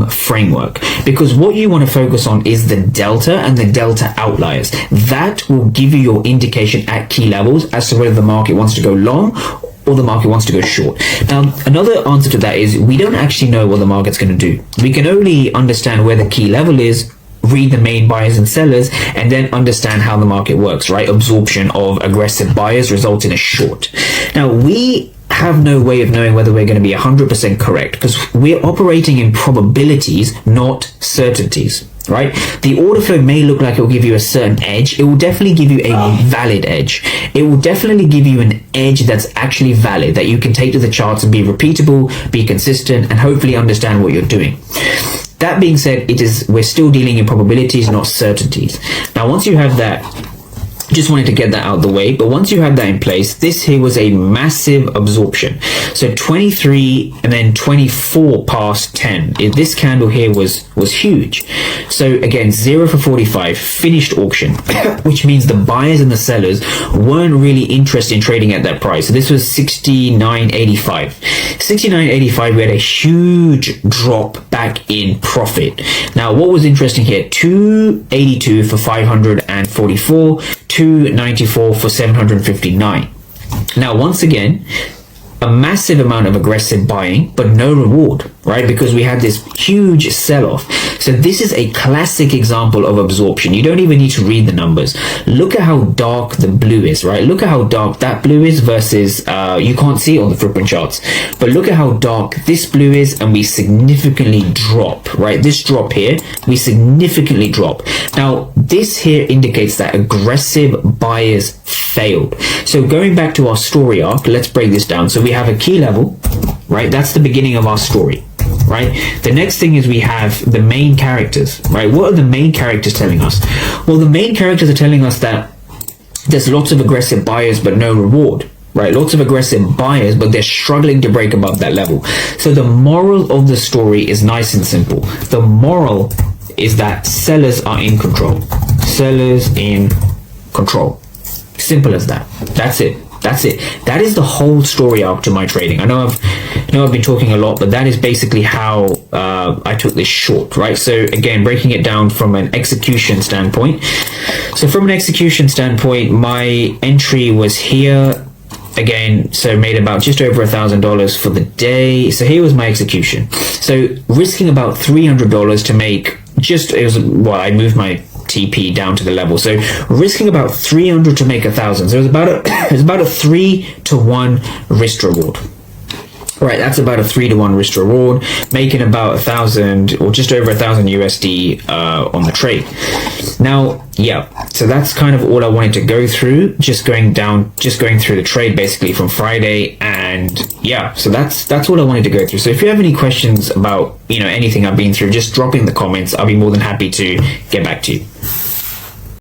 strong framework, because what you want to focus on is the delta and the delta outliers. That will give you your indication at key levels as to whether the market wants to go long or the market wants to go short. Now, another answer to that is we don't actually know what the market's going to do. We can only understand where the key level is, read the main buyers and sellers, and then understand how the market works, right? Absorption of aggressive buyers results in a short. Now, we have no way of knowing whether we're going to be 100% correct because we're operating in probabilities, not certainties, right? The order flow may look like it will give you a certain edge. It will definitely give you a valid edge. It will definitely give you an edge that's actually valid, that you can take to the charts and be repeatable, be consistent, and hopefully understand what you're doing. That being said, we're still dealing in probabilities, not certainties. Now, once you have that, just wanted to get that out of the way, but once you have that in place, this here was a massive absorption. So 23 and then 24 past 10. This candle here was huge. So again, 0 for 45, finished auction, which means the buyers and the sellers weren't really interested in trading at that price. So this was 69.85. 69.85, we had a huge drop back in profit. Now, what was interesting here, 282 for 544, 294 for 759. Now, once again, a massive amount of aggressive buying, but no reward, right? Because we had this huge sell-off. So this is a classic example of absorption. You don't even need to read the numbers. Look at how dark the blue is, right? Look at how dark that blue is versus, you can't see it on the footprint charts, but look at how dark this blue is, and we significantly drop, right? This drop here, we significantly drop. Now, this here indicates that aggressive buyers failed. So going back to our story arc, let's break this down. So we have a key level, right? That's the beginning of our story, right? The next thing is we have the main characters, right? What are the main characters telling us? Well, the main characters are telling us that there's lots of aggressive buyers, but no reward, right? Lots of aggressive buyers, but they're struggling to break above that level. So the moral of the story is nice and simple. The moral is that sellers are in control. Sellers in control. Simple as that. That's it. That's it. That is the whole story arc to my trading. I know I've been talking a lot, but that is basically how I took this short, right? So again, breaking it down from an execution standpoint. So from an execution standpoint, my entry was here again, so made about just over $1,000 for the day. So here was my execution. So risking about $300 to make I moved my TP down to the level, so risking about 300 to make 1,000. So it's about a 3-to-1 risk reward. Right, that's about a 3-to-1 risk reward, making about 1,000 or just over 1,000 USD on the trade. Now, yeah, so that's kind of all I wanted to go through, just going through the trade basically from Friday. And yeah, so that's all I wanted to go through. So if you have any questions about anything I've been through, just drop in the comments. I'll be more than happy to get back to you.